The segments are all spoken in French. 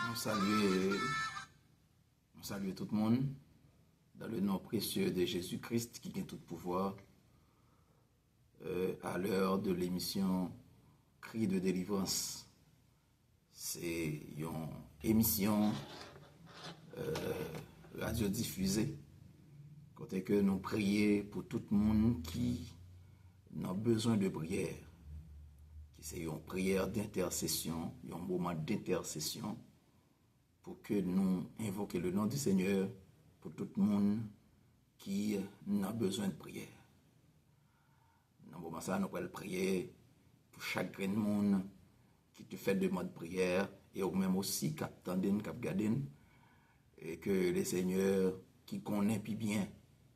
On salue tout le monde dans le nom précieux de Jésus-Christ qui a tout pouvoir. À l'heure de l'émission Cri de délivrance, c'est une émission radiodiffusée côté que nous prions pour tout le monde qui a besoin de prière. C'est une prière d'intercession, un moment d'intercession pour que nous invoquions le nom du Seigneur pour tout le monde qui a besoin de prière. Dans ce moment ça, nous allons prier pour chaque monde qui te fait demande de prière et ou même aussi qui attendent, qui regardent, et que le Seigneur qui connaît plus bien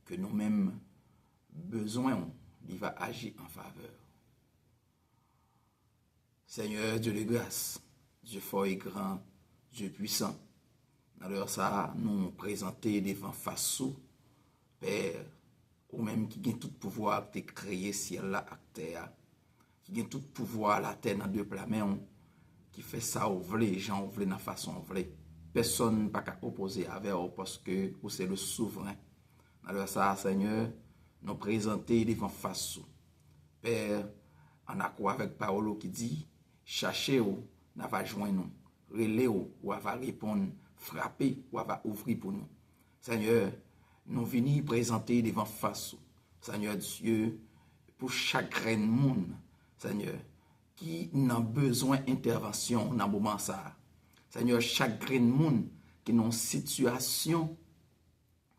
que nous-mêmes besoin, il va agir en faveur. Seigneur, Dieu de grâce, Dieu fort et grand, Dieu puissant. Alors ça, nous présenter devant face au Père, ou même qui a tout pouvoir de créer ciel là, terre, qui a tout pouvoir la terre dans deux plats mains, qui fait ça au vrai, gens au vrai, dans façon vrai. Personne n'a pas opposer avec vous parce que vous c'est le souverain. Alors ça, Seigneur, nous présenter devant face au Père, en accord avec Paolo qui dit, cherchez-vous, n'a va joindre nous. Relez-vous, ou va répondre, frapper, ou va ouvrir pour nous. Seigneur, nous venons présenter devant face, Seigneur Dieu, pour chaque monde, Seigneur, qui n'a besoin d'intervention dans le moment ça. Seigneur, chaque monde qui est dans une situation,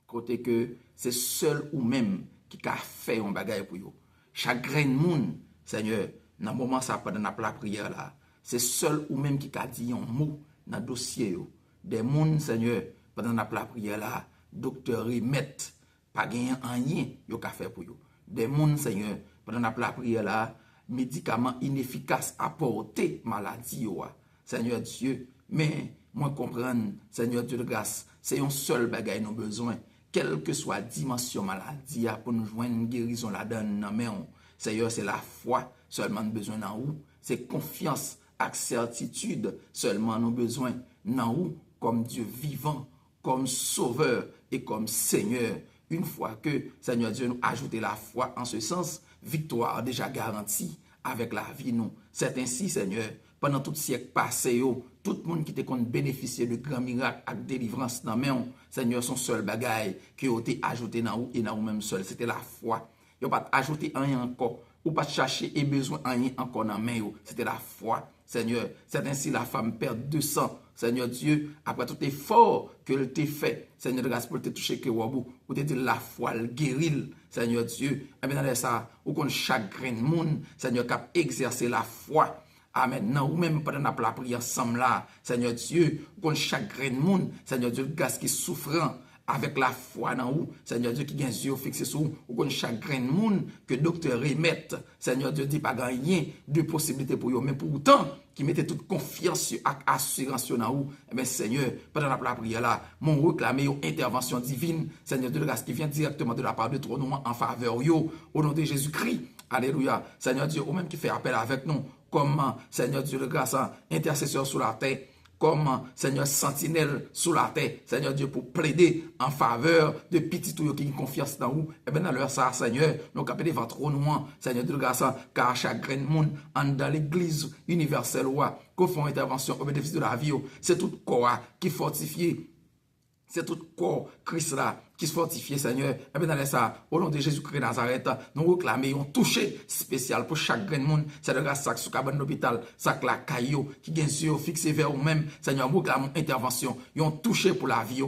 côté que c'est seul ou même qui a fait un bagage pour vous. Chaque monde, Seigneur, dans le moment ça, pendant la prière là, c'est seul ou même qui a dit un mot dans le dossier. Des gens, Seigneur, pendant la prière là, docteur remettent, pas gagner rien, yo ka fait pour yo. Des gens, Seigneur, pendant la prière là, médicaments inefficaces apporter maladie yo. Seigneur Dieu, mais moi comprendre, Seigneur Dieu de grâce, c'est un seul bagage nous besoin, quelle que soit dimension maladie pour nous joindre une guérison là-dedans, mais Seigneur, c'est la foi seulement nous besoin dans où, c'est confiance avec certitude seulement nous besoin dans où, comme Dieu vivant, comme sauveur et comme Seigneur. Une fois que Seigneur Dieu nous a ajouté la foi en ce sens, victoire déjà garantie avec la vie nous. C'est ainsi, Seigneur, pendant tout siècle passé, tout le monde qui te compte bénéficier de grands miracles et délivrance dans main, Seigneur, son seul bagaille qui a été ajouté dans vous et dans vous-même seul, c'était la foi. Il n'y a pas ajouté rien encore, ou pas chercher et besoin rien encore dans main, c'était la foi. Seigneur, c'est ainsi la femme perd 200. Seigneur Dieu, après tout effort que elle t'a fait, Seigneur de grâce pour te toucher que ou te dit la foi, le guéril, Seigneur Dieu. Et bien dans ça, ou qu'on chaque grain de monde, Seigneur, qui a exercé la foi. Amen. Non, ou même pendant la prière ensemble là, Seigneur Dieu, ou qu'on chaque grain de monde, Seigneur Dieu, le gars qui est souffrant, avec la foi dans vous, Seigneur Dieu, qui gagne les yeux fixés sur vous, ou qu'on chaque grain de monde que docteur remette, Seigneur Dieu dit pas gagner de possibilités pour vous, mais pourtant, qui mettez toute confiance et assurance dans vous, eh bien Seigneur, pendant la prière là, mon réclamer une intervention divine, Seigneur Dieu de grâce qui vient directement de la part de trône en faveur yo, au nom de Jésus-Christ. Alléluia. Seigneur Dieu, ou même qui fait appel avec nous, comment, Seigneur Dieu de grâce, intercesseur sur la terre, comme Seigneur sentinelle sous la terre, Seigneur Dieu, pour plaider en faveur de petits tout qui ont confiance dans vous. Et bien dans leur ça, Seigneur, nous capons devant trop nous, Seigneur Dieu de grâce, car chaque grain de monde dans l'église universelle, qu'on fait intervention au bénéfice de la vie, c'est tout corps qui est fortifié. C'est tout corps Christ là qui se fortifie, Seigneur. Et bien dans ça, au nom de Jésus-Christ de Nazareth, nous réclamons un toucher spécial pour chaque grain de monde. C'est le grâce sous cabane d'hôpital, sac la caillou qui gagne sur fixé vers vous-même. Seigneur, nous réclamons intervention. Ils ont touché pour la vie.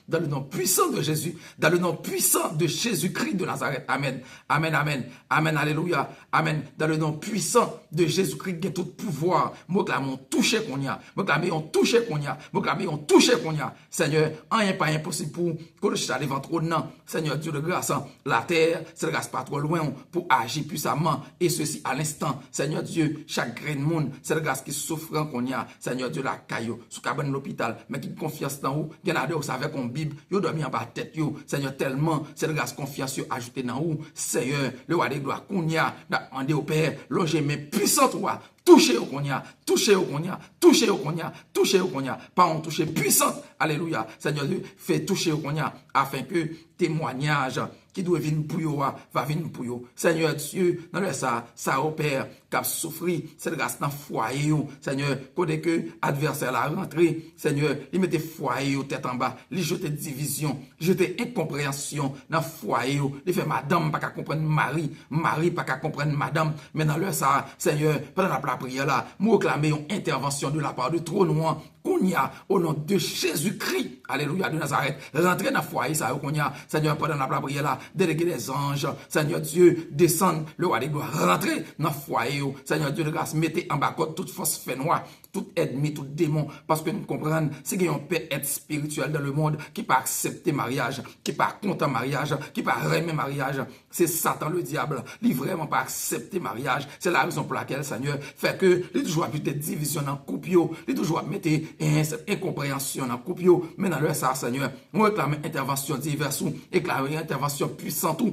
Dans le nom puissant de Jésus, dans le nom puissant de Jésus-Christ de Nazareth. Amen. Amen, amen. Amen, alléluia. Amen. Dans le nom puissant de Jésus-Christ qui a tout pouvoir. Nous réclamons toucher qu'on y a. Nous réclamons toucher qu'on y a. Nous réclamons toucher qu'on y a. Seigneur, rien pas impossible pour que le chat devant trop non. Seigneur Dieu de grâce, la terre, c'est le grâce pas trop loin pour agir puissamment et ceci à l'instant. Seigneur Dieu, chaque grain de monde, c'est le grâce qui souffrant qu'on y a. Seigneur Dieu, la caillou, sous cabane l'hôpital, mais qui confiance dans vous, qui a des avec une Bible, yo dormi en bas tête yo. Seigneur, tellement, c'est le grâce confiance yo ajouté dans vous. Seigneur, le roi des gloires qu'on y a, demandé au Père, loger mais puissant toi. toucher au konya, toucher au konya, toucher au konya, toucher au konya, par un toucher puissant, alléluia, Seigneur Dieu, fais toucher au konya, afin que témoignage qui doit venir pour yo, va venir pour yo. Seigneur Dieu, dans le ça opère, cap souffrir, cette grâce dans foyer, Seigneur, côté que adversaire la rentrée, Seigneur, il mettait foyer tête en bas, il jetait division, jetait incompréhension dans foyer, il fait madame pas qu'à comprendre Marie pas qu'à comprendre madame, mais dans le ça, Seigneur, pendant la prière là, nous réclamons une intervention de la part de trône noir, qu'on y a au nom de Jésus-Christ, alléluia de Nazareth, rentrez dans le foyer ça, qu'on y a, Seigneur, pendant la prière là, déléguer les anges, Seigneur Dieu, descendre, le roi des gloires, rentrer dans le foyer, Seigneur Dieu de grâce, mettez en bas toute force fait noire, tout ennemi, tout démon, parce que nous comprenons, c'est qu'il y a un père être spirituel dans le monde qui pas accepter mariage, qui pas content mariage, qui pas aimer mariage, c'est Satan le diable, il vraiment pas accepter mariage, c'est la raison pour laquelle, Seigneur, fait que, il toujours a des divisions dans le couple, il toujours mettre cette incompréhension dans le couple, mais dans le ça, Seigneur, on réclame intervention diverse, réclame intervention puissante,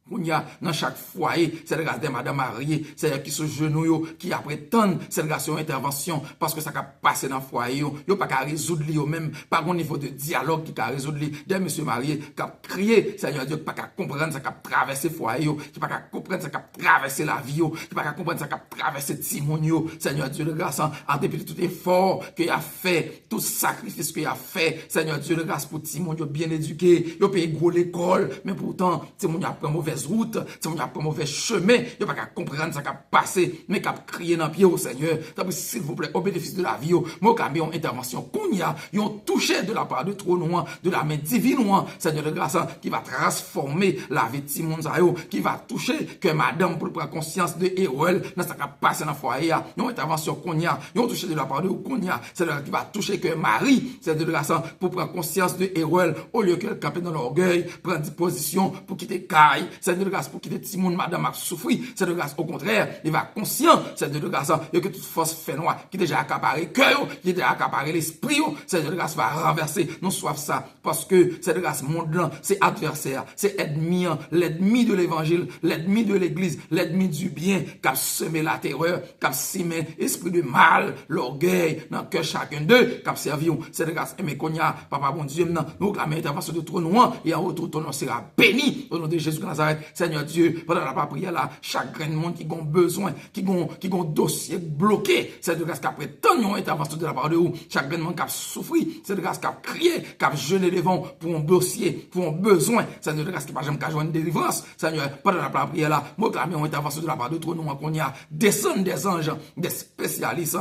on y a dans chaque foyer, c'est le gars de madame mariée, c'est qui se genouille, qui attendent cette intervention, parce que ça a passé dans le foyer, yo pas qu'à résoudre lui même, pas au niveau de dialogue qui a résoudre lui, des monsieur mariés, qui a crié, Seigneur Dieu, qui pas qu'à comprendre ça qui a traversé le foyer, qui pas qu'à comprendre ça qui a traversé la vie, qui pas qu'à comprendre ça qui a traversé Timonio, Seigneur Dieu de grâce, en dépit de tout effort qu'il a fait, tout sacrifice qu'il a fait, Seigneur Dieu de grâce pour Timonio bien éduqué, yo paye gros l'école, mais pourtant, Timonio a pris mauvaise route, si on a pas mauvais chemin, il n'y a pas qu'à comprendre ça qui a passé, mais qu'à crier dans le pied au Seigneur. S'il vous plaît, au bénéfice de la vie, moi, quand une intervention qu'on y a, ils ont touché de la part de trône noir, de la main divine noire, Seigneur de grâce, qui va transformer la vie de Simon Zayo, qui va toucher que madame pour prendre conscience de Héroël, dans ce qui a passé dans le foyer, ils ont intervention qu'on y a, ils ont touché de la part de qu'on y a, c'est-à-dire qui va toucher que Marie, Seigneur de grâce, pour prendre conscience de Héroël, au lieu qu'elle campe dans l'orgueil, prendre position pour quitter Caille, c'est de grâce pour quitter Timon, madame a souffri, c'est de grâce au contraire, il va conscient, c'est de grâce, que toute force fait noir, qui déjà accaparé cœur, qui déjà accaparé l'esprit, c'est de grâce va renverser, non soif ça, parce que c'est de grâce monde là, c'est adversaire, c'est ennemi, l'ennemi de l'évangile, l'ennemi de l'église, l'ennemi du bien, qui a semé la terreur, qui a semé esprit de mal, l'orgueil, dans le cœur chacun d'eux, qui a servi, c'est de grâce, mais qu'on y a, papa bon Dieu, nous la intervention de trône noir, et en retour, ton nom sera béni, au nom de Jésus de Nazareth. Seigneur Dieu, pendant la prière là, chaque grain de monde qui a besoin, qui a dossier bloqué, c'est de grâce qu'après tant une intervention de la part de vous, chaque grain de monde qui a souffri, c'est de grâce qui a crié, qui a jeûné devant pour un dossier, pour un besoin, c'est de grâce qui n'a jamais joué une délivrance, Seigneur, pendant la prière là, moi clame une intervention de la part de toi, nous qu'on y a descendre des anges, des spécialistes,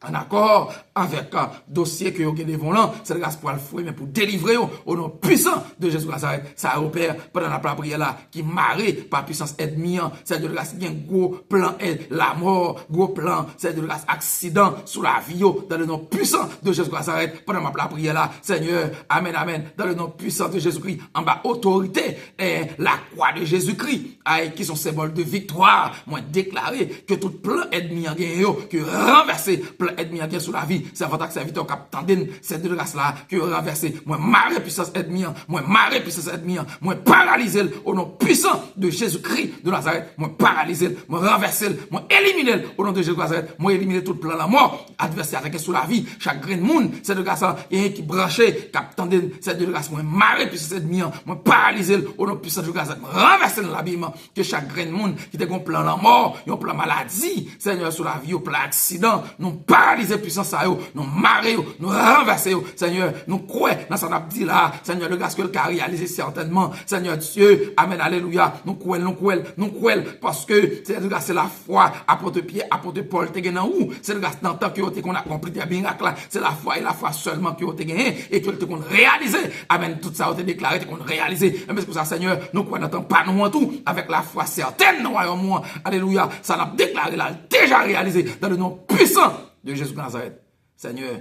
en accord avec un dossier que vous avez devant là, c'est de grâce pour le fouet, mais pour délivrer au nom puissant de Jésus Nazareth. Ça opère pendant la prière là, qui marre par puissance ennemie, c'est de grâce, il y a un gros plan, la mort, gros plan, c'est de grâce, accident sous la vie, dans le nom puissant de Jésus Nazareth, pendant la prière là, Seigneur, amen, amen, dans le nom puissant de Jésus-Christ, en bas, autorité, et la croix de Jésus-Christ, qui sont symboles de victoire, moi déclaré que tout plan ennemi en gagné, que renversé, plan ennemi en sous la vie, c'est avant que serviteur cap tanden, c'est de grâce là que renversé, moi marre puissance ennemi, moi marre puissance ennemi, moi paralysé au nom puissant de Jésus-Christ de Nazareth, moi paralysé, moi renversé, moi éliminé au nom de Jésus de Nazareth, moi éliminé tout plan la mort, adversaire qui est sous la vie, chaque grain de monde, c'est de grâce là, et qui branché, cap tanden, c'est de grâce, moi marre puissance ennemi, moi paralysé au nom puissant de Jésus de Nazareth, renversé dans l'habillement, que chaque grain de monde qui te un plan la mort, un plan maladie, Seigneur sous la vie, un plan accident, non paralyser puissance à eux, nous marrer, nous renverser, Seigneur, nous croyons dans ce qu'on a dit là, Seigneur, le grâce que le a réalisé certainement, Seigneur Dieu, amen, alléluia, nous croyons, parce que c'est la foi, apôtre Pierre, apôtre Paul, te gagné où, c'est le grâce dans le temps que qu'on a accompli des miracles, c'est la foi et la foi seulement que te gagné, et que te qu'on réalisé, amen, tout ça a été déclaré, te qu'on réalisé, mais c'est pour ça, Seigneur, nous croyons dans pas nous en tout, avec la foi certaine, nous voyons, alléluia, ça l'a déclaré là, déjà réalisé, dans le nom puissant de Jésus de Nazareth. Seigneur,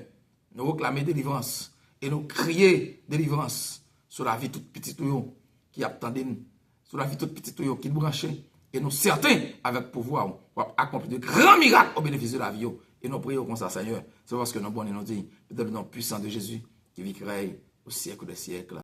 nous réclamons délivrance et nous crions délivrance sur la vie toute petite qui attendait, sur la vie toute petite qui branchée. Et nous certains, avec pouvoir, accomplir de grands miracles au bénéfice de la vie. Et nous prions comme ça, Seigneur. C'est parce que nous bonnes et nous disons, dans le nom puissant de Jésus, qui vit au siècle des siècles.